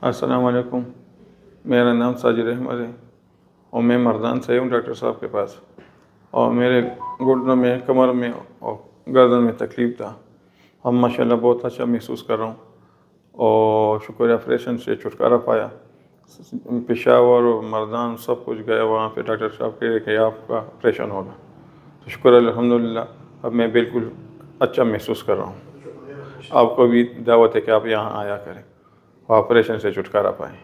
अस्सलाम वालेकुम। मेरा नाम साजिद अहमद है और मैं मर्दान से हूँ डॉक्टर साहब के पास। और मेरे घुटनों में, कमर में और गर्दन में तकलीफ़ था। अब माशाल्लाह बहुत अच्छा महसूस कर रहा हूँ और शुक्र ऑपरेशन से छुटकारा पाया। पेशावर और मर्दान सब कुछ गया, वहाँ पे डॉक्टर साहब कहे कि आपका ऑपरेशन होगा। तो शुक्र अल्हम्दुलिल्लाह अब मैं बिल्कुल अच्छा महसूस कर रहा हूँ। आपको भी दावत है कि आप यहाँ आया करें और ऑपरेशन से छुटकारा पाएँ।